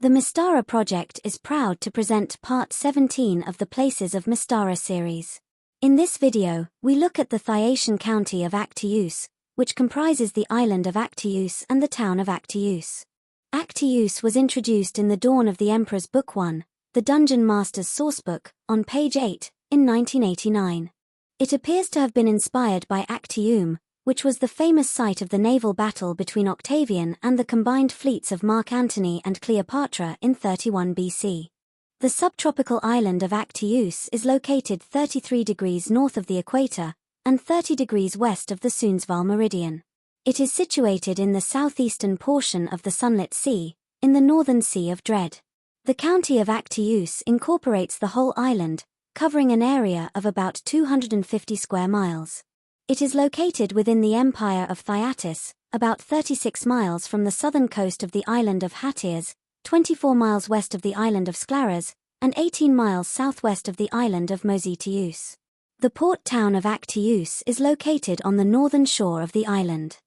The Mystara project is proud to present Part 17 of the Places of Mystara series. In this video, we look at the Thracian County of Actius, which comprises the island of Actius and the town of Actius. Actius was introduced in the Dawn of the Emperor's Book 1, the Dungeon Master's Sourcebook, on page 8, in 1989. It appears to have been inspired by Actium, which was the famous site of the naval battle between Octavian and the combined fleets of Mark Antony and Cleopatra in 31 BC. The subtropical island of Actius is located 33 degrees north of the equator and 30 degrees west of the Sundsvall meridian. It is situated in the southeastern portion of the Sunlit Sea, in the northern Sea of Dread. The County of Actius incorporates the whole island, covering an area of about 250 square miles. It is located within the Empire of Actius, about 36 miles from the southern coast of the island of Actius, 24 miles west of the island of Sclaras, and 18 miles southwest of the island of Mystara. The port town of Actius is located on the northern shore of the island.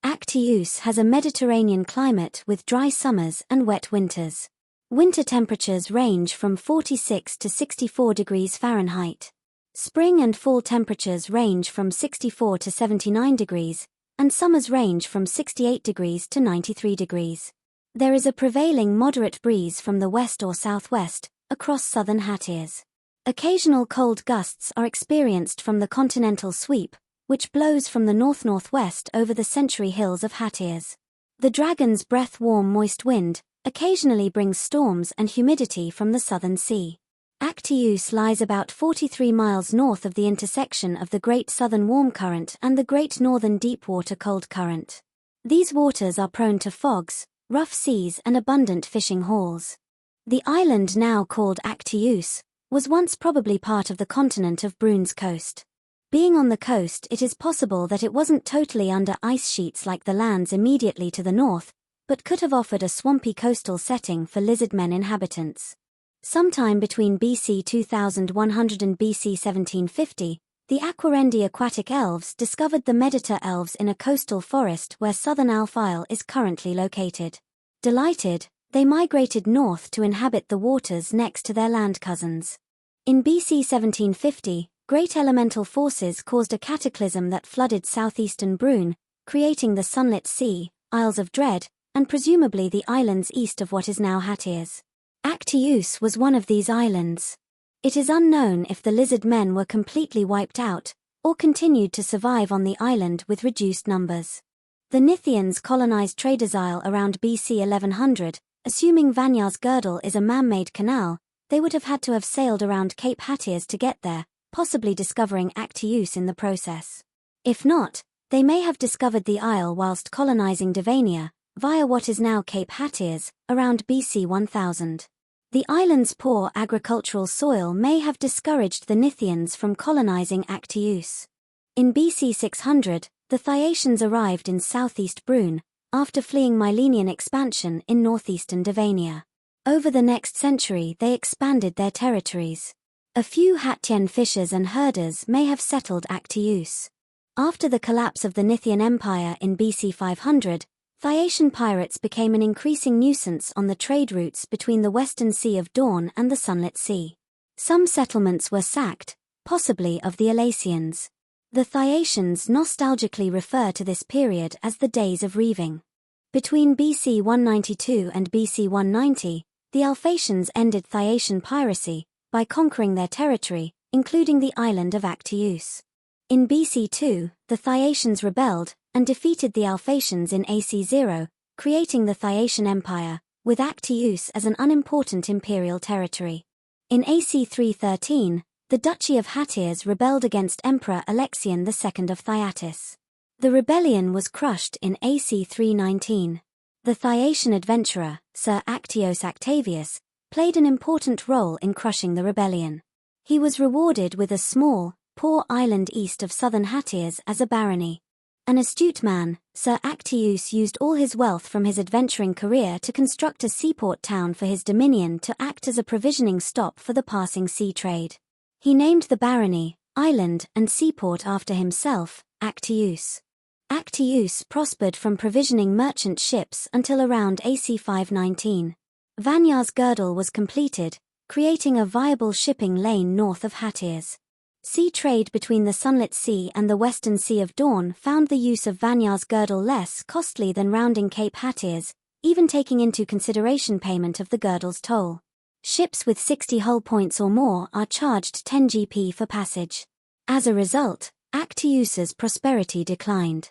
Actius has a Mediterranean climate with dry summers and wet winters. Winter temperatures range from 46 to 64 degrees Fahrenheit. Spring and fall temperatures range from 64 to 79 degrees, and summers range from 68 degrees to 93 degrees. There is a prevailing moderate breeze from the west or southwest, across southern Actius. Occasional cold gusts are experienced from the continental sweep, which blows from the north-northwest over the Century Hills of Actius. The Dragon's Breath warm moist wind occasionally brings storms and humidity from the southern sea. Actius lies about 43 miles north of the intersection of the Great Southern Warm Current and the Great Northern Deepwater Cold Current. These waters are prone to fogs, rough seas and abundant fishing hauls. The island now called Actius was once probably part of the continent of Brune's coast. Being on the coast, it is possible that it wasn't totally under ice sheets like the lands immediately to the north, but could have offered a swampy coastal setting for lizardmen inhabitants. Sometime between BC 2100 and BC 1750, the Aquarendi aquatic elves discovered the Mediter elves in a coastal forest where southern Alfile is currently located. Delighted, they migrated north to inhabit the waters next to their land cousins. In BC 1750, great elemental forces caused a cataclysm that flooded southeastern Brune, creating the Sunlit Sea, Isles of Dread, and presumably the islands east of what is now Actius. Actius was one of these islands. It is unknown if the lizard men were completely wiped out, or continued to survive on the island with reduced numbers. The Nithians colonized Traders Isle around BC 1100, assuming Vanyar's Girdle is a man-made canal. They would have had to have sailed around Cape Actius to get there, possibly discovering Actius in the process. If not, they may have discovered the isle whilst colonizing Devania, via what is now Cape Actius, around BC 1000. The island's poor agricultural soil may have discouraged the Nithians from colonizing Actius. In BC 600, the Thracians arrived in southeast Brune, after fleeing Mylenian expansion in northeastern Devania. Over the next century they expanded their territories. A few Hattian fishers and herders may have settled Actius. After the collapse of the Nithian Empire in BC 500, Thracian pirates became an increasing nuisance on the trade routes between the western Sea of Dawn and the Sunlit Sea. Some settlements were sacked, possibly of the Alassians. The Thracians nostalgically refer to this period as the Days of Reaving. Between BC 192 and BC 190, the Alphatians ended Thracian piracy by conquering their territory, including the island of Actius. In BC 2, the Thracians rebelled and defeated the Alphatians in AC 0, creating the Thracian Empire, with Actius as an unimportant imperial territory. In AC 313, the Duchy of Actius rebelled against Emperor Alexian II of Thracis. The rebellion was crushed in AC 319. The Thracian adventurer, Sir Actios Octavius, played an important role in crushing the rebellion. He was rewarded with a small, poor island east of southern Actius as a barony. An astute man, Sir Actius used all his wealth from his adventuring career to construct a seaport town for his dominion to act as a provisioning stop for the passing sea trade. He named the barony, island and seaport after himself, Actius. Actius prospered from provisioning merchant ships until around AC 519. Vanyar's girdle was completed, creating a viable shipping lane north of Actius. Sea trade between the Sunlit Sea and the Western Sea of Dawn found the use of Vanyar's girdle less costly than rounding Cape Actius, even taking into consideration payment of the girdle's toll. Ships with 60 hull points or more are charged 10 GP for passage. As a result, Actius's prosperity declined.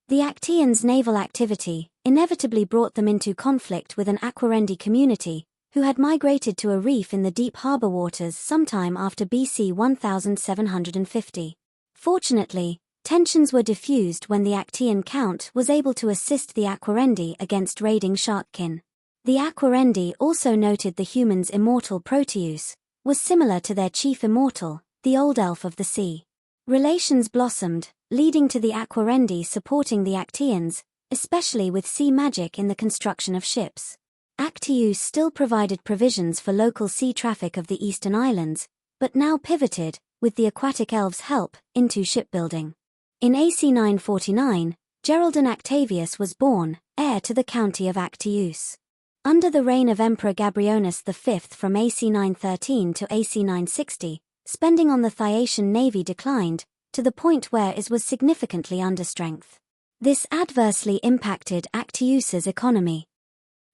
The Actians' naval activity inevitably brought them into conflict with an Aquarendi community, who had migrated to a reef in the deep harbour waters sometime after BC 1750. Fortunately, tensions were diffused when the Actian count was able to assist the Aquarendi against raiding sharkkin. The Aquarendi also noted the humans' immortal Proteus was similar to their chief immortal, the old elf of the sea. Relations blossomed, leading to the Aquarendi supporting the Actians, especially with sea magic in the construction of ships. Actius still provided provisions for local sea traffic of the eastern islands, but now pivoted, with the aquatic elves' help, into shipbuilding. In AC 949, Geraldin Octavius was born, heir to the County of Actius. Under the reign of Emperor Gabrionis V from AC 913 to AC 960, spending on the Phaeacian navy declined, to the point where it was significantly understrength. This adversely impacted Actius's economy.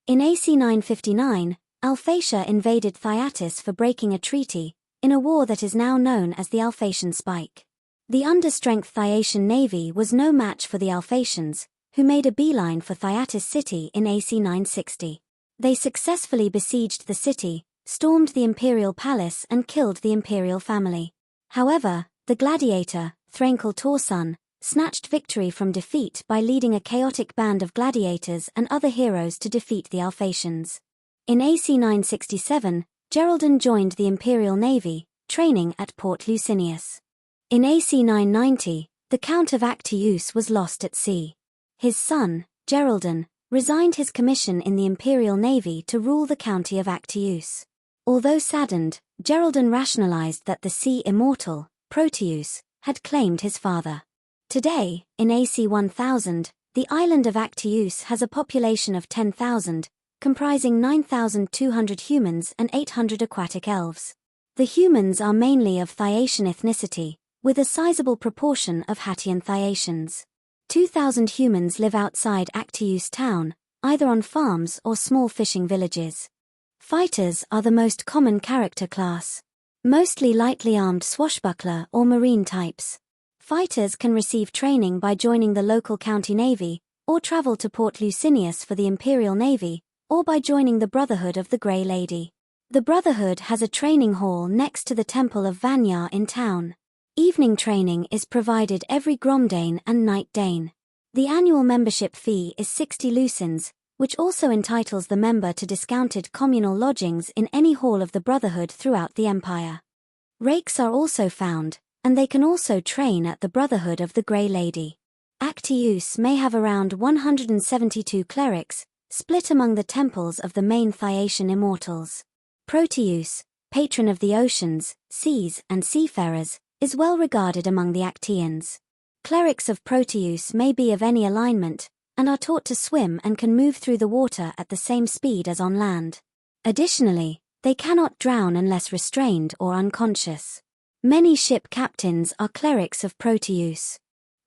In AC 959, Alphatia invaded Thyatis for breaking a treaty, in a war that is now known as the Alphatian Spike. The understrength Phaeacian navy was no match for the Alphatians, who made a beeline for Thyatis city in AC 960. They successfully besieged the city, stormed the imperial palace and killed the imperial family. However, the gladiator, Thrankle Torsun, snatched victory from defeat by leading a chaotic band of gladiators and other heroes to defeat the Alphatians. In AC 967, Geraldin joined the imperial navy, training at Port Licinius. In AC 990, the Count of Actius was lost at sea. His son, Geraldin, resigned his commission in the imperial navy to rule the County of Actius. Although saddened, Geraldin rationalized that the sea immortal, Proteus, had claimed his father. Today, in AC 1000, the island of Actius has a population of 10,000, comprising 9,200 humans and 800 aquatic elves. The humans are mainly of Thyacian ethnicity, with a sizable proportion of Hattian Thyacians. 2,000 humans live outside Actius town, either on farms or small fishing villages. Fighters are the most common character class. Mostly lightly armed swashbuckler or marine types. Fighters can receive training by joining the local county navy, or travel to Port Licinius for the Imperial Navy, or by joining the Brotherhood of the Grey Lady. The Brotherhood has a training hall next to the Temple of Vanyar in town. Evening training is provided every Gromdane and Night Dane. The annual membership fee is 60 lucens, which also entitles the member to discounted communal lodgings in any hall of the Brotherhood throughout the Empire. Rakes are also found, and they can also train at the Brotherhood of the Grey Lady. Actius may have around 172 clerics, split among the temples of the main Thyacian immortals. Proteus, patron of the oceans, seas, and seafarers, is well regarded among the Actians. Clerics of Proteus may be of any alignment, and are taught to swim and can move through the water at the same speed as on land. Additionally, they cannot drown unless restrained or unconscious. Many ship captains are clerics of Proteus.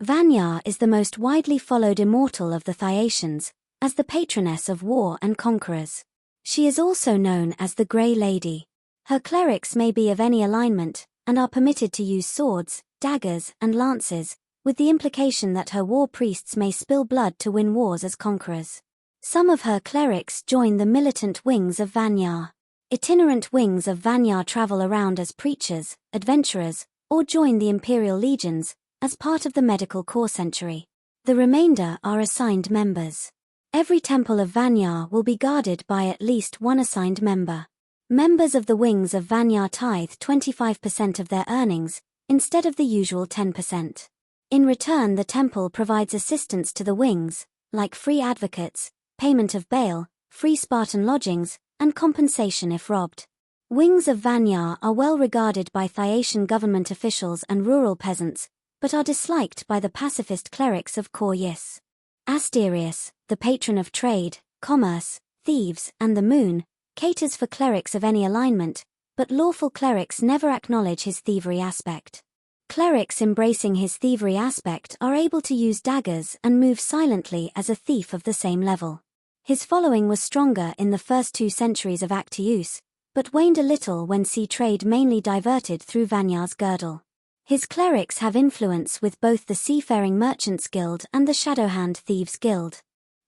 Vanyar is the most widely followed immortal of the Thyacians, as the patroness of war and conquerors. She is also known as the Grey Lady. Her clerics may be of any alignment, and are permitted to use swords, daggers, and lances, with the implication that her war priests may spill blood to win wars as conquerors. Some of her clerics join the militant wings of Vanyar. Itinerant wings of Vanyar travel around as preachers, adventurers, or join the imperial legions, as part of the medical corps century. The remainder are assigned members. Every temple of Vanyar will be guarded by at least one assigned member. Members of the wings of Vanyar tithe 25% of their earnings, instead of the usual 10%. In return, the temple provides assistance to the wings, like free advocates, payment of bail, free Spartan lodgings, and compensation if robbed. Wings of Vanyar are well regarded by Thyacian government officials and rural peasants, but are disliked by the pacifist clerics of Kor Yis. Asterius, the patron of trade, commerce, thieves, and the moon, caters for clerics of any alignment, but lawful clerics never acknowledge his thievery aspect. Clerics embracing his thievery aspect are able to use daggers and move silently as a thief of the same level. His following was stronger in the first 2 centuries of Actius, but waned a little when sea trade mainly diverted through Vanyar's girdle. His clerics have influence with both the Seafaring Merchants Guild and the Shadowhand Thieves Guild.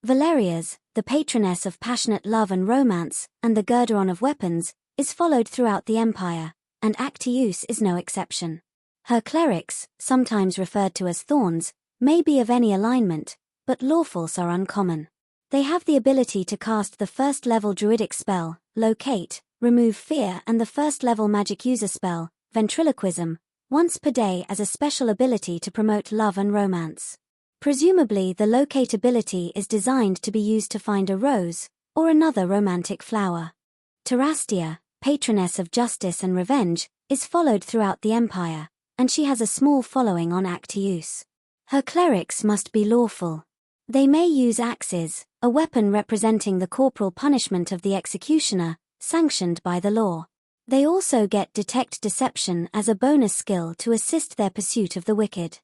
Valeria's, the patroness of passionate love and romance, and the Girderon of weapons, is followed throughout the Empire, and Actius is no exception. Her clerics, sometimes referred to as thorns, may be of any alignment, but lawfuls are uncommon. They have the ability to cast the first-level druidic spell, Locate, remove fear, and the first-level magic user spell, Ventriloquism, once per day as a special ability to promote love and romance. Presumably the Locate ability is designed to be used to find a rose, or another romantic flower. Terastia, patroness of justice and revenge, is followed throughout the Empire, and she has a small following on Actius. Her clerics must be lawful. They may use axes, a weapon representing the corporal punishment of the executioner, sanctioned by the law. They also get Detect Deception as a bonus skill to assist their pursuit of the wicked.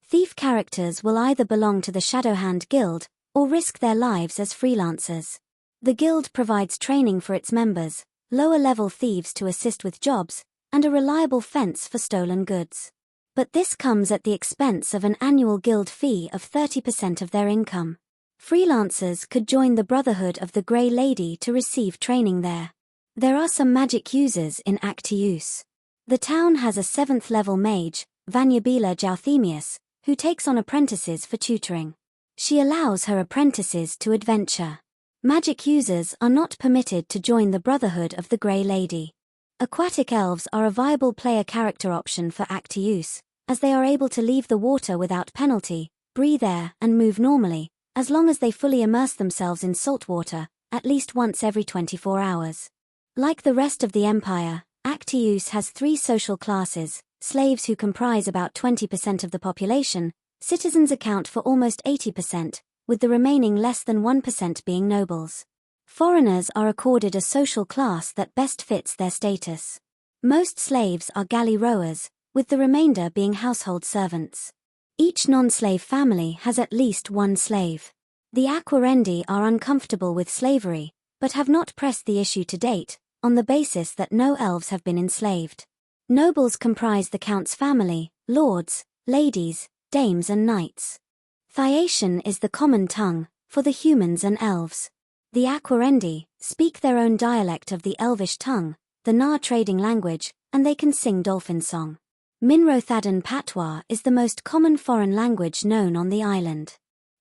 Thief characters will either belong to the Shadowhand Guild, or risk their lives as freelancers. The guild provides training for its members, lower-level thieves to assist with jobs, and a reliable fence for stolen goods. But this comes at the expense of an annual guild fee of 30% of their income. Freelancers could join the Brotherhood of the Grey Lady to receive training there. There are some magic users in Actius. The town has a 7th-level mage, Vanyabila Jouthemius, who takes on apprentices for tutoring. She allows her apprentices to adventure. Magic users are not permitted to join the Brotherhood of the Grey Lady. Aquatic elves are a viable player character option for Actius, as they are able to leave the water without penalty, breathe air, and move normally, as long as they fully immerse themselves in salt water, at least once every 24 hours. Like the rest of the Empire, Actius has 3 social classes: slaves who comprise about 20% of the population, citizens account for almost 80%, with the remaining less than 1% being nobles. Foreigners are accorded a social class that best fits their status. Most slaves are galley rowers, with the remainder being household servants. Each non-slave family has at least 1 slave. The Aquarendi are uncomfortable with slavery, but have not pressed the issue to date, on the basis that no elves have been enslaved. Nobles comprise the count's family, lords, ladies, dames and knights. Thyacian is the common tongue, for the humans and elves. The Aquarendi speak their own dialect of the Elvish tongue, the Na trading language, and they can sing dolphin song. Minrothadan Patois is the most common foreign language known on the island.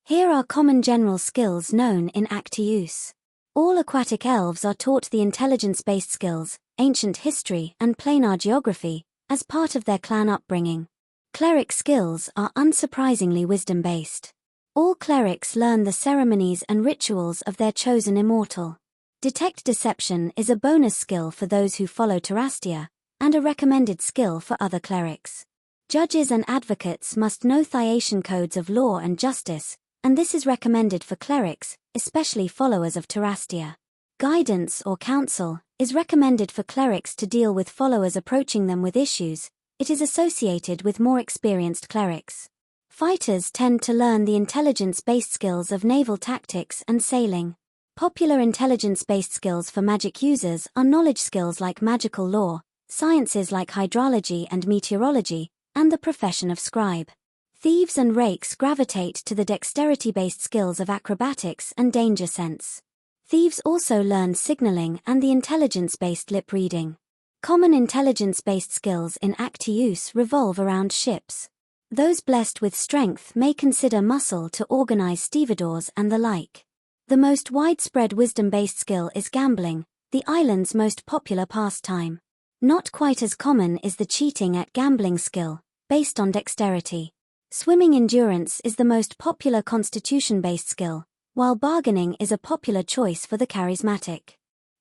Here are common general skills known in Actius. All aquatic elves are taught the intelligence-based skills, ancient history and planar geography, as part of their clan upbringing. Cleric skills are unsurprisingly wisdom-based. All clerics learn the ceremonies and rituals of their chosen immortal. Detect Deception is a bonus skill for those who follow Terastia, and a recommended skill for other clerics. Judges and advocates must know Thyacian codes of law and justice, and this is recommended for clerics, especially followers of Terastia. Guidance or counsel is recommended for clerics to deal with followers approaching them with issues. It is associated with more experienced clerics. Fighters tend to learn the intelligence-based skills of naval tactics and sailing. Popular intelligence-based skills for magic users are knowledge skills like magical law, sciences like hydrology and meteorology, and the profession of scribe. Thieves and rakes gravitate to the dexterity-based skills of acrobatics and danger sense. Thieves also learn signaling and the intelligence-based lip reading. Common intelligence-based skills in Actius revolve around ships. Those blessed with strength may consider muscle to organize stevedores and the like. The most widespread wisdom-based skill is gambling, the island's most popular pastime. Not quite as common is the cheating at gambling skill, based on dexterity. Swimming endurance is the most popular constitution-based skill, while bargaining is a popular choice for the charismatic.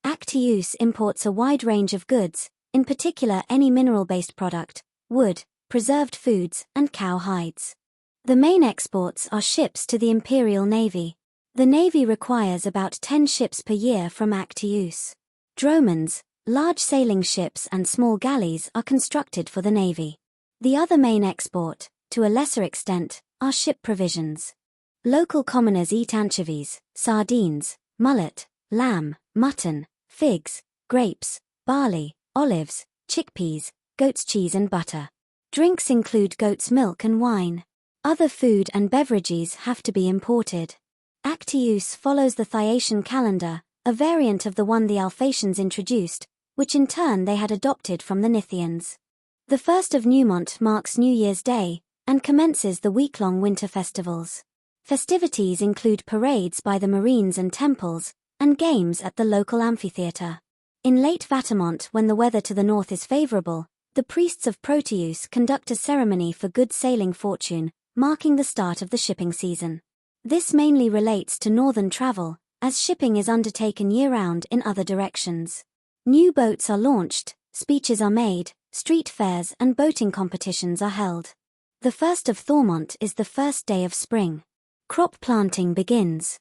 Actius imports a wide range of goods, in particular any mineral-based product, wood, preserved foods, and cow hides. The main exports are ships to the Imperial Navy. The Navy requires about 10 ships per year from Actius. Dromons, large sailing ships and small galleys are constructed for the navy. The other main export, to a lesser extent, are ship provisions. Local commoners eat anchovies, sardines, mullet, lamb, mutton, figs, grapes, barley, olives, chickpeas, goat's cheese and butter. Drinks include goat's milk and wine. Other food and beverages have to be imported. Actius follows the Thyacian calendar, a variant of the one the Alphatians introduced, which in turn they had adopted from the Nithians. The 1st of Newmont marks New Year's Day, and commences the week-long winter festivals. Festivities include parades by the marines and temples, and games at the local amphitheatre. In late Vatamont, when the weather to the north is favorable, the priests of Proteus conduct a ceremony for good sailing fortune, marking the start of the shipping season. This mainly relates to northern travel, as shipping is undertaken year-round in other directions. New boats are launched, speeches are made, street fairs and boating competitions are held. The 1st of Thormont is the first day of spring. Crop planting begins.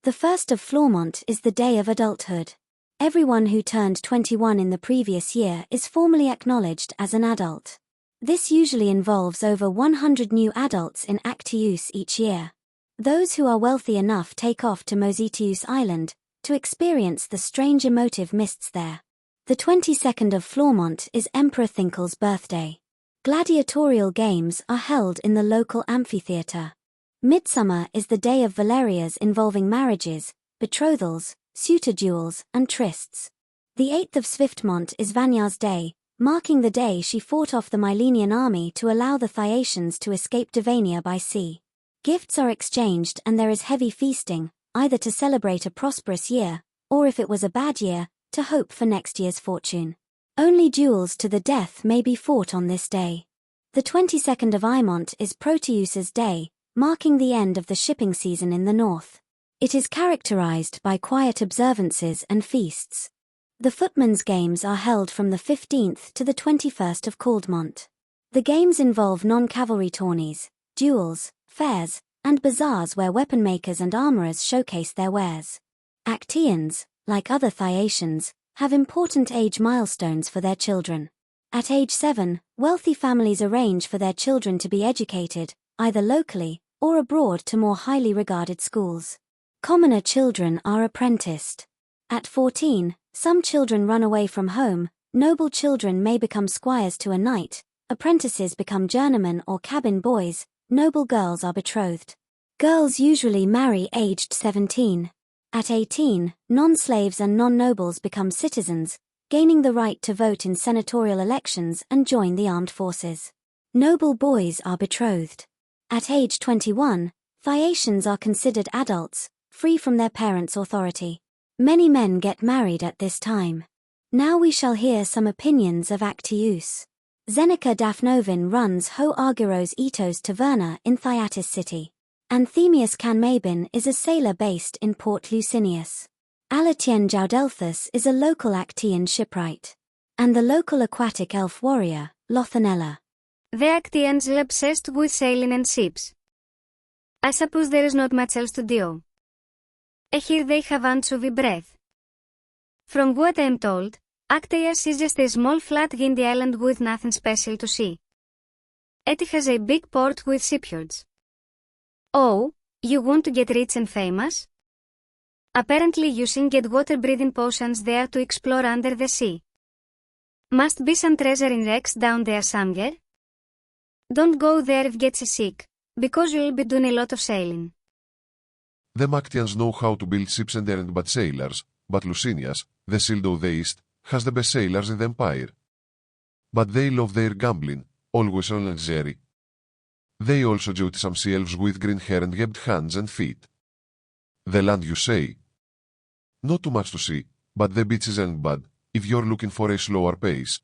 The 1st of Flormont is the day of adulthood. Everyone who turned 21 in the previous year is formally acknowledged as an adult. This usually involves over 100 new adults in Actius each year. Those who are wealthy enough take off to Mystara Island to experience the strange emotive mists there. The 22nd of Flormont is Emperor Thinkle's birthday. Gladiatorial games are held in the local amphitheatre. Midsummer is the day of Valerias involving marriages, betrothals, suitor duels, and trysts. The 8th of Swiftmont is Vanya's day, marking the day she fought off the Mylenian army to allow the Thyacians to escape Devania by sea. Gifts are exchanged and there is heavy feasting, either to celebrate a prosperous year, or if it was a bad year, to hope for next year's fortune. Only duels to the death may be fought on this day. The 22nd of Imont is Proteus's day, marking the end of the shipping season in the north. It is characterized by quiet observances and feasts. The footmen's games are held from the 15th to the 21st of Caldmont. The games involve non-cavalry tourneys, duels, fairs, and bazaars where weapon makers and armorers showcase their wares. Actians, like other Thyacians, have important age milestones for their children. At age 7, wealthy families arrange for their children to be educated, either locally or abroad to more highly regarded schools. Commoner children are apprenticed. At 14, some children run away from home, noble children may become squires to a knight, apprentices become journeymen or cabin boys, noble girls are betrothed. Girls usually marry aged 17. At 18, non-slaves and non-nobles become citizens, gaining the right to vote in senatorial elections and join the armed forces. Noble boys are betrothed. At age 21, Thyacians are considered adults, free from their parents' authority. Many men get married at this time. Now we shall hear some opinions of Actius. Zeneca Daphnovin runs Ho Argyros Etos Taverna in Thyatis city. Anthemius Canmabin is a sailor based in Port Lusinius. Alatien Jaudelphus is a local Actian shipwright. And the local aquatic elf warrior, Lothanella. The Actians are obsessed with sailing and ships. I suppose there is not much else to do. Here they have anchovy breath. From what I am told, Actius is just a small flat windy island with nothing special to see. It has a big port with shipyards. Oh, you want to get rich and famous? Apparently you can get water-breathing potions there to explore under the sea. Must be some treasure in wrecks down there somewhere? Don't go there if you get sick, because you'll be doing a lot of sailing. The Actians know how to build ships and aren't bad sailors, but Lusinias, the shield of the East, has the best sailors in the empire. But they love their gambling, always on luxury. They also duty some sea elves with green hair and webbed hands and feet. The land you say? Not too much to see, but the beaches aren't bad, if you're looking for a slower pace.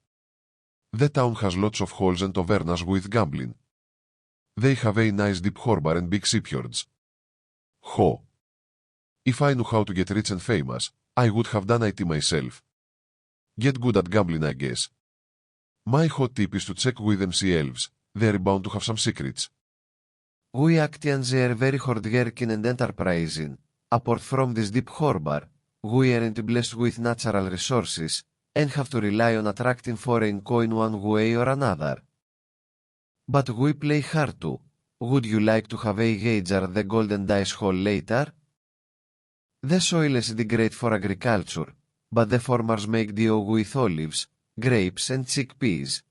The town has lots of halls and tavernas with gambling. They have a nice deep harbor and big shipyards. Ho! If I knew how to get rich and famous, I would have done it myself. Get good at gambling, I guess. My hot tip is to check with them sea elves, they're bound to have some secrets. We Actians are very hardworking and enterprising, apart from this deep harbor, We aren't blessed with natural resources and have to rely on attracting foreign coin one way or another. But we play hard too. Would you like to have a wager the golden dice hole later? The soil isn't great for agriculture, but the farmers make do with olives, grapes and chickpeas.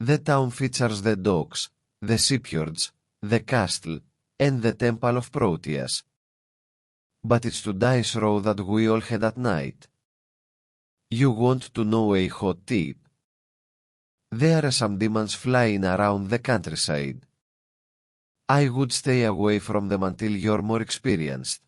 The town features the docks, the shipyards, the castle, and the temple of Proteus. But it's to dice row that we all head at night. You want to know a hot tip? There are some demons flying around the countryside. I would stay away from them until you're more experienced.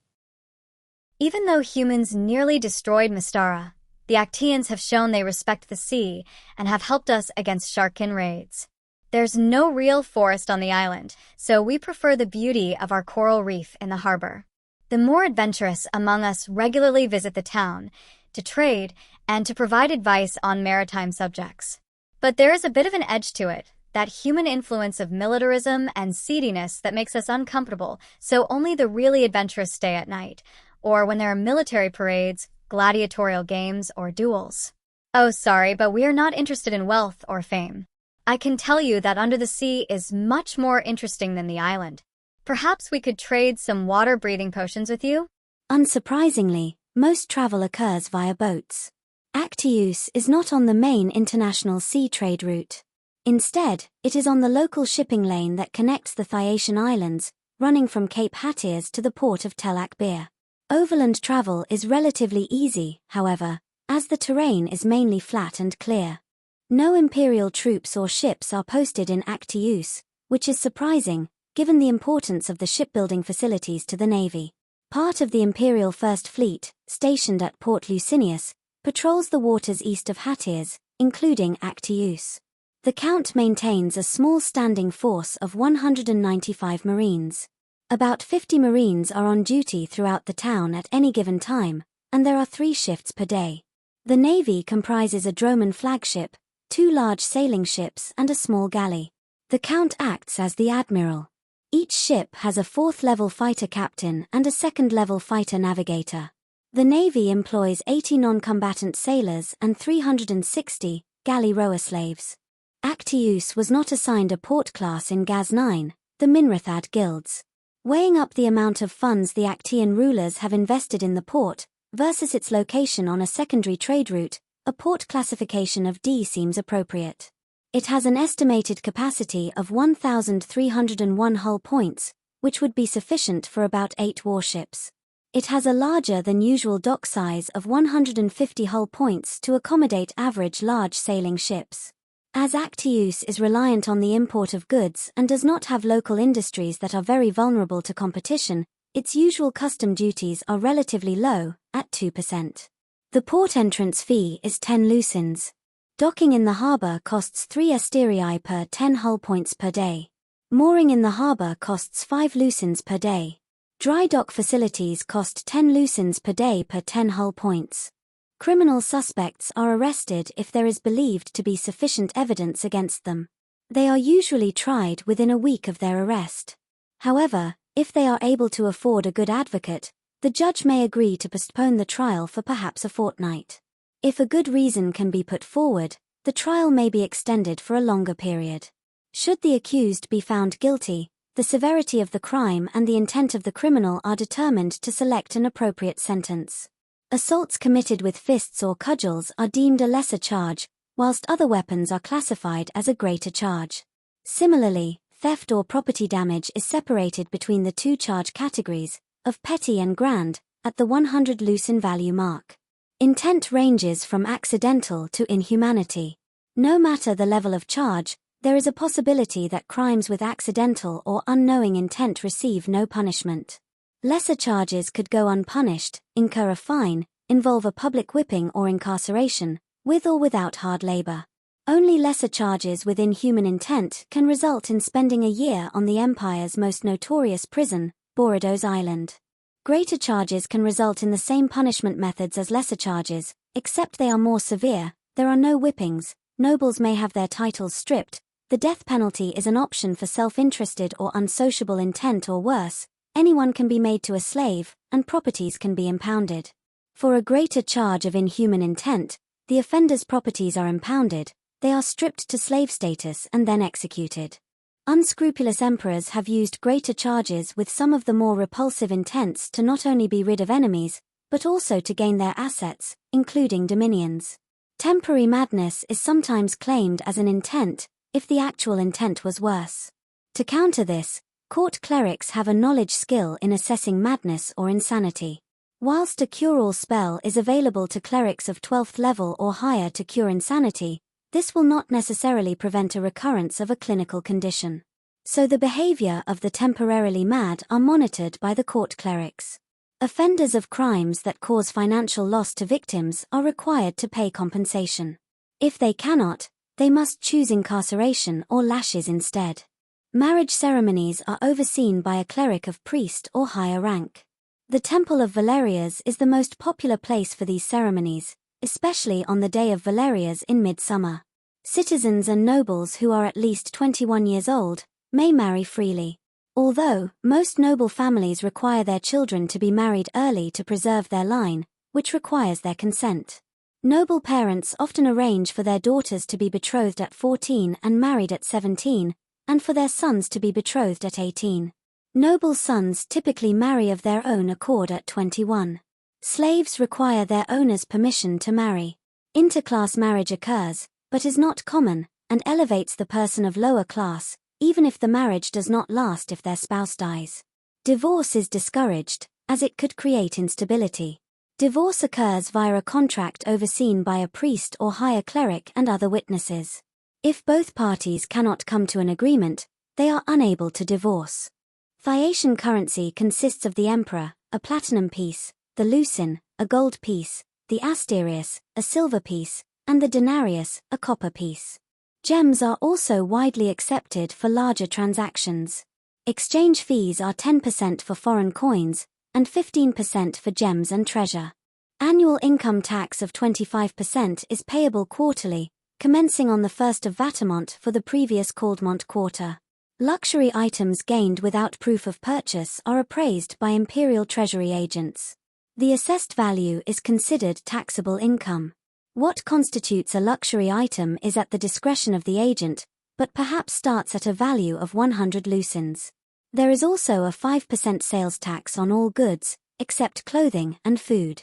Even though humans nearly destroyed Mystara, the Actians have shown they respect the sea and have helped us against Sharkin raids. There's no real forest on the island, so we prefer the beauty of our coral reef in the harbor. The more adventurous among us regularly visit the town, to trade, and to provide advice on maritime subjects. But there is a bit of an edge to it, that human influence of militarism and seediness that makes us uncomfortable, so only the really adventurous stay at night, or when there are military parades, gladiatorial games, or duels. Oh, sorry, but we are not interested in wealth or fame. I can tell you that under the sea is much more interesting than the island. Perhaps we could trade some water-breathing potions with you? Unsurprisingly, most travel occurs via boats. Actius is not on the main international sea trade route. Instead, it is on the local shipping lane that connects the Thyacian Islands, running from Cape Actius to the port of Tel Akbir. Overland travel is relatively easy, however, as the terrain is mainly flat and clear. No imperial troops or ships are posted in Actius, which is surprising, given the importance of the shipbuilding facilities to the navy. Part of the Imperial First Fleet, stationed at Port Lusinius, patrols the waters east of Actius, including Actius. The Count maintains a small standing force of 195 marines. About 50 marines are on duty throughout the town at any given time, and there are 3 shifts per day. The navy comprises a droman flagship, 2 large sailing ships and a small galley. The Count acts as the admiral. Each ship has a 4th-level fighter captain and a 2nd-level fighter navigator. The navy employs 80 non-combatant sailors and 360 galley rower slaves. Actius was not assigned a port class in Gaz 9, the Minrathad guilds. Weighing up the amount of funds the Actian rulers have invested in the port versus its location on a secondary trade route, a port classification of D seems appropriate. It has an estimated capacity of 1,301 hull points, which would be sufficient for about 8 warships. It has a larger than usual dock size of 150 hull points to accommodate average large sailing ships. As Actius is reliant on the import of goods and does not have local industries that are very vulnerable to competition, its usual custom duties are relatively low, at 2%. The port entrance fee is 10 lucins. Docking in the harbour costs 3 asterii per 10 hull points per day. Mooring in the harbour costs 5 lucins per day. Dry dock facilities cost 10 lucins per day per 10 hull points. Criminal suspects are arrested if there is believed to be sufficient evidence against them. They are usually tried within a week of their arrest. However, if they are able to afford a good advocate, the judge may agree to postpone the trial for perhaps a fortnight. If a good reason can be put forward, the trial may be extended for a longer period. Should the accused be found guilty, the severity of the crime and the intent of the criminal are determined to select an appropriate sentence. Assaults committed with fists or cudgels are deemed a lesser charge, whilst other weapons are classified as a greater charge. Similarly, theft or property damage is separated between the 2 charge categories, of petty and grand, at the 100 lucin value mark. Intent ranges from accidental to inhumanity. No matter the level of charge, there is a possibility that crimes with accidental or unknowing intent receive no punishment. Lesser charges could go unpunished, incur a fine, involve a public whipping or incarceration, with or without hard labor. Only lesser charges with inhuman intent can result in spending a year on the Empire's most notorious prison, Boridos Island. Greater charges can result in the same punishment methods as lesser charges, except they are more severe. There are no whippings, nobles may have their titles stripped, the death penalty is an option for self-interested or unsociable intent or worse, anyone can be made to a slave, and properties can be impounded. For a greater charge of inhuman intent, the offender's properties are impounded, they are stripped to slave status and then executed. Unscrupulous emperors have used greater charges with some of the more repulsive intents to not only be rid of enemies, but also to gain their assets, including dominions. Temporary madness is sometimes claimed as an intent, if the actual intent was worse. To counter this, court clerics have a knowledge skill in assessing madness or insanity. Whilst a cure-all spell is available to clerics of 12th level or higher to cure insanity, this will not necessarily prevent a recurrence of a clinical condition. So the behavior of the temporarily mad are monitored by the court clerics. Offenders of crimes that cause financial loss to victims are required to pay compensation. If they cannot, they must choose incarceration or lashes instead. Marriage ceremonies are overseen by a cleric of priest or higher rank. The Temple of Valerius is the most popular place for these ceremonies, especially on the day of Valerius in midsummer. Citizens and nobles who are at least 21 years old may marry freely. Although, most noble families require their children to be married early to preserve their line, which requires their consent. Noble parents often arrange for their daughters to be betrothed at 14 and married at 17, and for their sons to be betrothed at 18. Noble sons typically marry of their own accord at 21. Slaves require their owner's permission to marry. Interclass marriage occurs, but is not common, and elevates the person of lower class, even if the marriage does not last if their spouse dies. Divorce is discouraged, as it could create instability. Divorce occurs via a contract overseen by a priest or higher cleric and other witnesses. If both parties cannot come to an agreement, they are unable to divorce. Phaeacian currency consists of the emperor, a platinum piece, the lucin, a gold piece, the asterius, a silver piece, and the denarius, a copper piece. Gems are also widely accepted for larger transactions. Exchange fees are 10% for foreign coins, and 15% for gems and treasure. Annual income tax of 25% is payable quarterly, commencing on the 1st of Vatamont for the previous Caldmont quarter. Luxury items gained without proof of purchase are appraised by imperial treasury agents. The assessed value is considered taxable income. What constitutes a luxury item is at the discretion of the agent, but perhaps starts at a value of 100 lucins. There is also a 5% sales tax on all goods, except clothing and food.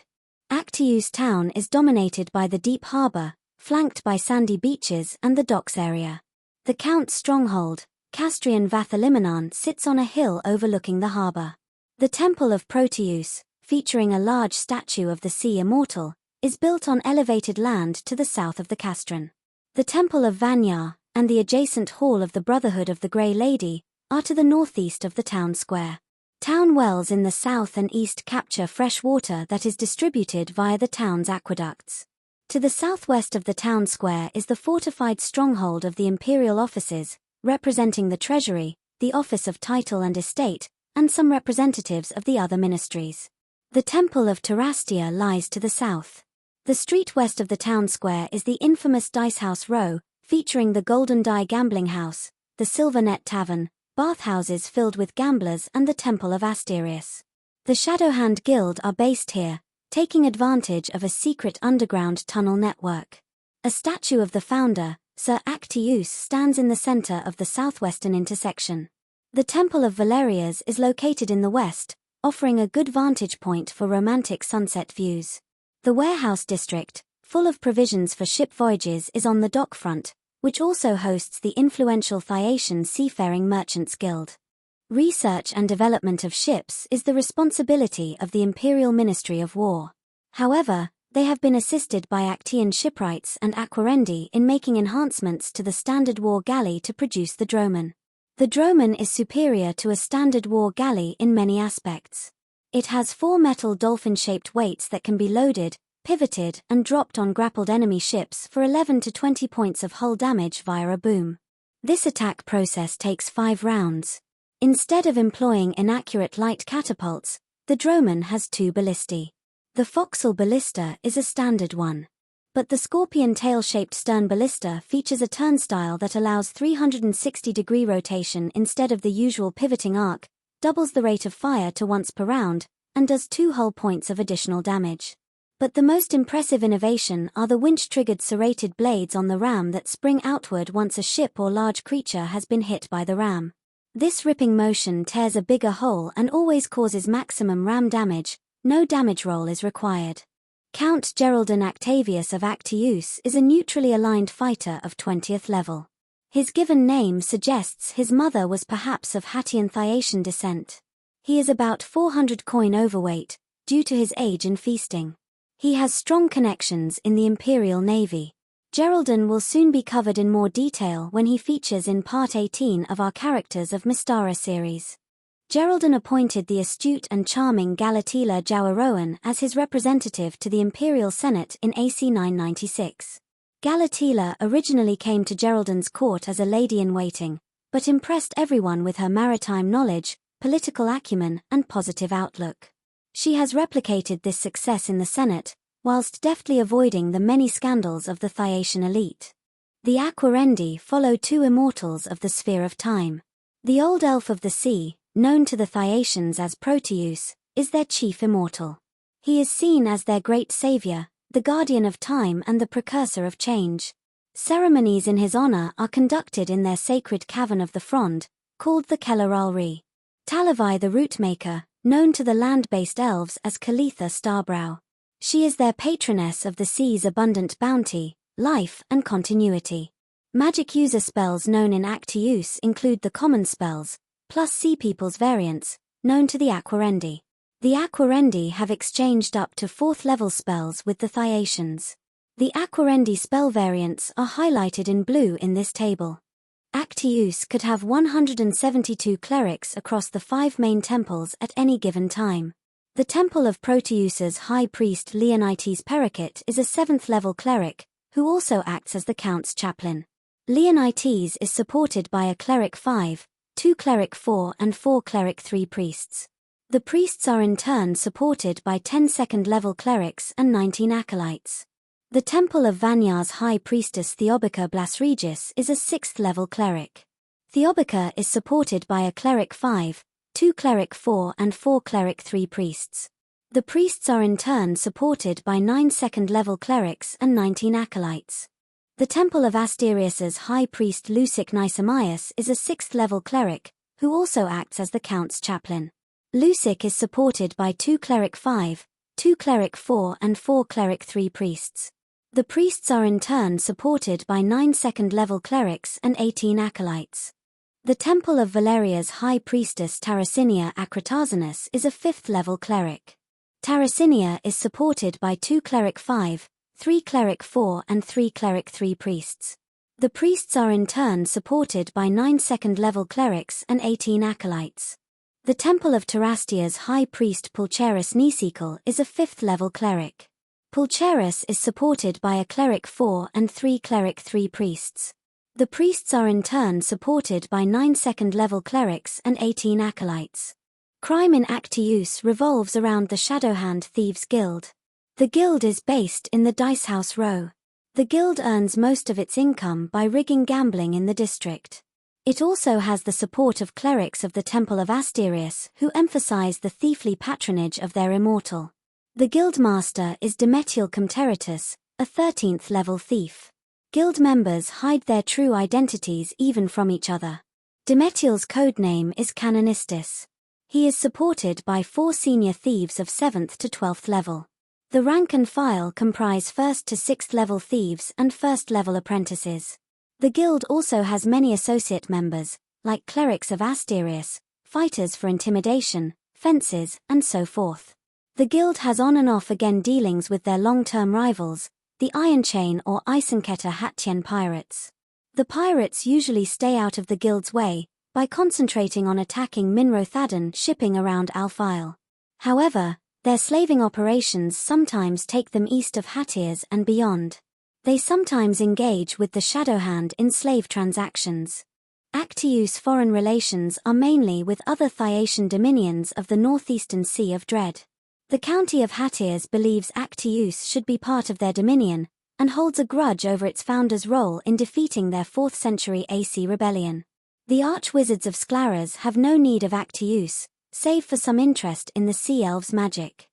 Actius town is dominated by the deep harbour, flanked by sandy beaches and the docks area. The Count's stronghold, Castrian Vathalimenon, sits on a hill overlooking the harbour. The Temple of Proteus, featuring a large statue of the sea immortal, is built on elevated land to the south of the castron. The Temple of Vanyar, and the adjacent Hall of the Brotherhood of the Grey Lady, are to the northeast of the town square. Town wells in the south and east capture fresh water that is distributed via the town's aqueducts. To the southwest of the town square is the fortified stronghold of the imperial offices, representing the treasury, the office of title and estate, and some representatives of the other ministries. The Temple of Terastia lies to the south. The street west of the town square is the infamous Dicehouse Row, featuring the Golden Die Gambling House, the Silver Net Tavern, bathhouses filled with gamblers, and the Temple of Asterius. The Shadowhand Guild are based here, taking advantage of a secret underground tunnel network. A statue of the founder, Sir Actius, stands in the center of the southwestern intersection. The Temple of Valerius is located in the west, offering a good vantage point for romantic sunset views. The warehouse district, full of provisions for ship voyages, is on the dock front, which also hosts the influential Phaeacian Seafaring Merchants Guild. Research and development of ships is the responsibility of the Imperial Ministry of War. However, they have been assisted by Actian shipwrights and aquarendi in making enhancements to the standard war galley to produce the droman. The droman is superior to a standard war galley in many aspects. It has 4 metal dolphin-shaped weights that can be loaded, pivoted, and dropped on grappled enemy ships for 11 to 20 points of hull damage via a boom. This attack process takes 5 rounds. Instead of employing inaccurate light catapults, the droman has 2 ballistae. The forecastle ballista is a standard one. But the scorpion tail-shaped stern ballista features a turnstile that allows 360-degree rotation instead of the usual pivoting arc, doubles the rate of fire to once per round, and does 2 hull points of additional damage. But the most impressive innovation are the winch-triggered serrated blades on the ram that spring outward once a ship or large creature has been hit by the ram. This ripping motion tears a bigger hole and always causes maximum ram damage. No damage roll is required. Count Geraldine Octavius of Actius is a neutrally aligned fighter of 20th level. His given name suggests his mother was perhaps of Hattian Thyacian descent. He is about 400 coin overweight, due to his age in feasting. He has strong connections in the Imperial Navy. Geraldine will soon be covered in more detail when he features in Part 18 of our Characters of Mystara series. Geraldine appointed the astute and charming Galatila Jawarowan as his representative to the Imperial Senate in AC 996. Galatila originally came to Geraldine's court as a lady-in-waiting, but impressed everyone with her maritime knowledge, political acumen, and positive outlook. She has replicated this success in the Senate, whilst deftly avoiding the many scandals of the Thyacian elite. The Aquarendi follow two immortals of the sphere of time. The old elf of the sea, known to the Thyacians as Proteus, is their chief immortal. He is seen as their great savior, the guardian of time and the precursor of change. Ceremonies in his honor are conducted in their sacred cavern of the Frond, called the Kelleralri. Talavai the Rootmaker, known to the land-based elves as Kalitha Starbrow. She is their patroness of the sea's abundant bounty, life and continuity. Magic user spells known in Actius include the common spells, plus Sea People's variants, known to the Aquarendi. The Aquarendi have exchanged up to 4th level spells with the Thyacians. The Aquarendi spell variants are highlighted in blue in this table. Actius could have 172 clerics across the 5 main temples at any given time. The temple of Proteus's high priest Leonites Pericet is a 7th level cleric, who also acts as the count's chaplain. Leonites is supported by a cleric 5, 2 cleric 4 and 4 cleric 3 priests. The priests are in turn supported by 10 2nd level clerics and 19 acolytes. The temple of Vanyar's high priestess Theobica Blasregis is a 6th level cleric. Theobica is supported by a cleric 5, 2 cleric 4 and 4 cleric 3 priests. The priests are in turn supported by 9 2nd level clerics and 19 acolytes. The temple of Asterius's high priest Lucic Nisamias is a 6th level cleric, who also acts as the count's chaplain. Lucic is supported by 2 cleric 5, 2 cleric 4 and 4 cleric 3 priests. The priests are in turn supported by 9 2nd level clerics and 18 acolytes. The temple of Valeria's high priestess Tarasinia Acritazinus is a 5th level cleric. Tarasinia is supported by 2 cleric 5, 3 cleric 4 and 3 cleric 3 priests. The priests are in turn supported by 9 2nd level clerics and 18 acolytes. The temple of Tarastia's high priest Pulcherus Nisikel is a 5th level cleric. Pulcherus is supported by a cleric 4 and 3 cleric 3 priests. The priests are in turn supported by 9 2nd level clerics and 18 acolytes. Crime in Actius revolves around the Shadowhand Thieves Guild. The guild is based in the Dicehouse Row. The guild earns most of its income by rigging gambling in the district. It also has the support of clerics of the Temple of Asterius who emphasize the thiefly patronage of their immortal. The guildmaster is Demetiel Comteritus, a 13th level thief. Guild members hide their true identities even from each other. Demetiel's codename is Canonistus. He is supported by 4 senior thieves of 7th to 12th level. The rank and file comprise 1st to 6th level thieves and 1st level apprentices. The guild also has many associate members, like clerics of Asterius, fighters for intimidation, fences, and so forth. The guild has on and off again dealings with their long-term rivals, the Iron Chain or Eisenkette Hattien pirates. The pirates usually stay out of the guild's way, by concentrating on attacking Minrothadan shipping around Alfile. However, their slaving operations sometimes take them east of Hattiers and beyond. They sometimes engage with the Shadowhand in slave transactions. Actius foreign relations are mainly with other Thyacian dominions of the northeastern Sea of Dread. The County of Actius believes Actius should be part of their dominion, and holds a grudge over its founder's role in defeating their 4th century AC rebellion. The Archwizards of Sclaras have no need of Actius, save for some interest in the Sea Elves' magic.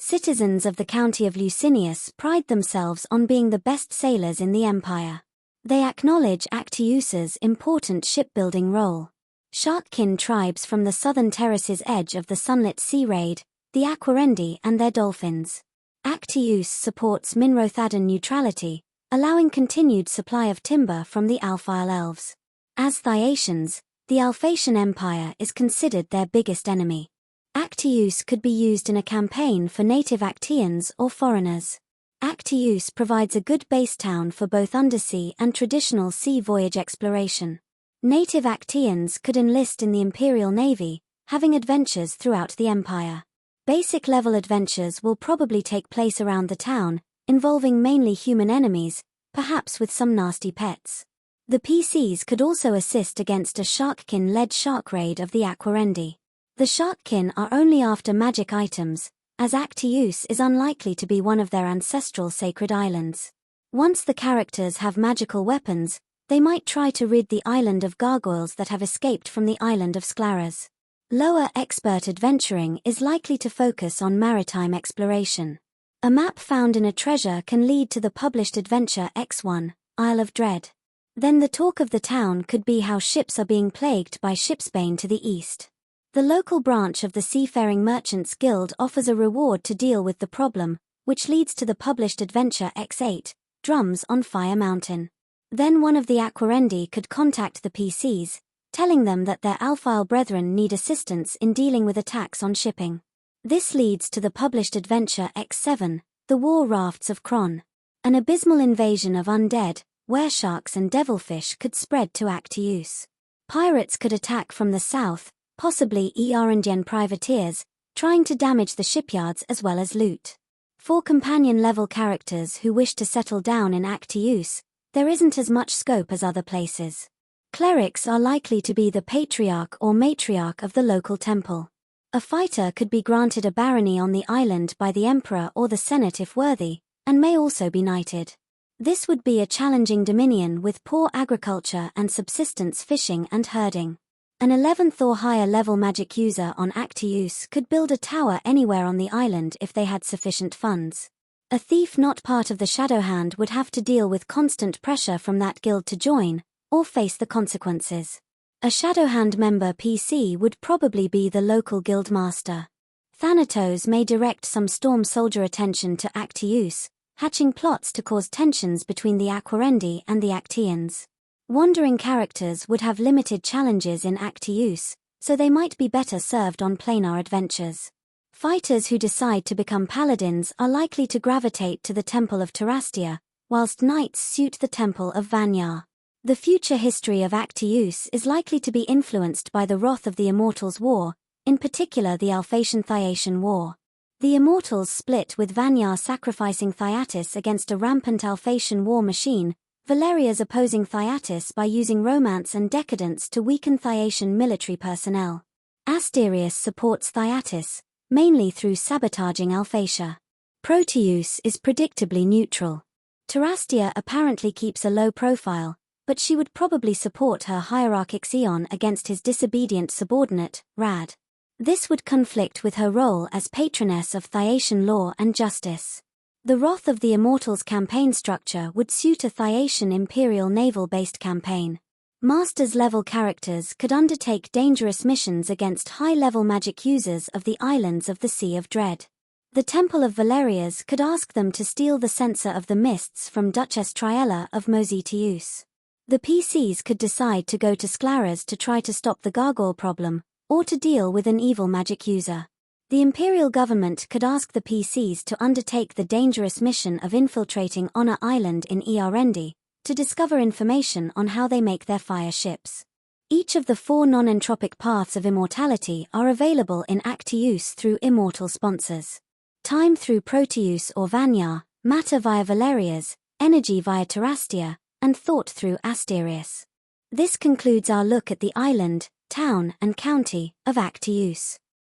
Citizens of the County of Licinius pride themselves on being the best sailors in the empire. They acknowledge Actius's important shipbuilding role. Sharkkin tribes from the southern terrace's edge of the sunlit sea raid the Aquarendi and their dolphins. Actius supports Minrothadan neutrality, allowing continued supply of timber from the Alphile elves. As Thyacians, the Alphatian Empire is considered their biggest enemy. Actius could be used in a campaign for native Actians or foreigners. Actius provides a good base town for both undersea and traditional sea voyage exploration. Native Actians could enlist in the Imperial Navy, having adventures throughout the empire. Basic level adventures will probably take place around the town, involving mainly human enemies, perhaps with some nasty pets. The PCs could also assist against a Sharkkin-led shark raid of the Aquarendi. The Sharkkin are only after magic items, as Actius is unlikely to be one of their ancestral sacred islands. Once the characters have magical weapons, they might try to rid the island of gargoyles that have escaped from the island of Sclaras. Lower expert adventuring is likely to focus on maritime exploration. A map found in a treasure can lead to the published adventure X1, Isle of Dread. Then the talk of the town could be how ships are being plagued by shipsbane to the east. The local branch of the Seafaring Merchants Guild offers a reward to deal with the problem, which leads to the published adventure X8, Drums on Fire Mountain. Then one of the Aquarendi could contact the PCs, telling them that their Alphile brethren need assistance in dealing with attacks on shipping. This leads to the published adventure X7, The War Rafts of Kron. An abysmal invasion of undead, weresharks and devilfish could spread to Actius. Pirates could attack from the south, possibly Earendian privateers, trying to damage the shipyards as well as loot. For companion-level characters who wish to settle down in Actius, there isn't as much scope as other places. Clerics are likely to be the patriarch or matriarch of the local temple. A fighter could be granted a barony on the island by the emperor or the senate if worthy, and may also be knighted. This would be a challenging dominion with poor agriculture and subsistence fishing and herding. An 11th or higher level magic user on Actius could build a tower anywhere on the island if they had sufficient funds. A thief not part of the Shadowhand would have to deal with constant pressure from that guild to join, or face the consequences. A Shadowhand member PC would probably be the local guild master. Thanatos may direct some Storm Soldier attention to Actius, hatching plots to cause tensions between the Aquarendi and the Actians. Wandering characters would have limited challenges in Actius, so they might be better served on planar adventures. Fighters who decide to become paladins are likely to gravitate to the Temple of Terrastia, whilst knights suit the Temple of Vanyar. The future history of Actius is likely to be influenced by the wrath of the Immortals' War, in particular the Alphatian-Thyacian War. The Immortals split with Vanyar sacrificing Thyatis against a rampant Alphatian war machine, Valeria's opposing Thyatis by using romance and decadence to weaken Thyacian military personnel. Asterius supports Thyatis, mainly through sabotaging Alphatia. Proteus is predictably neutral. Terrastia apparently keeps a low profile, but she would probably support her hierarchic Xion against his disobedient subordinate, Rad. This would conflict with her role as patroness of Thyacian law and justice. The Wrath of the Immortals campaign structure would suit a Thyacian imperial naval-based campaign. Masters-level characters could undertake dangerous missions against high-level magic users of the islands of the Sea of Dread. The Temple of Valeria's could ask them to steal the Censer of the Mists from Duchess Triella of Mosetius. The PCs could decide to go to Sclaras to try to stop the gargoyle problem, or to deal with an evil magic user. The imperial government could ask the PCs to undertake the dangerous mission of infiltrating Honor Island in Earendi, to discover information on how they make their fire ships. Each of the 4 non-entropic paths of immortality are available in Actius through immortal sponsors. Time through Proteus or Vanyar, matter via Valeria's, energy via Terrastia, and thought through Asterius. This concludes our look at the island, town and county of Actius.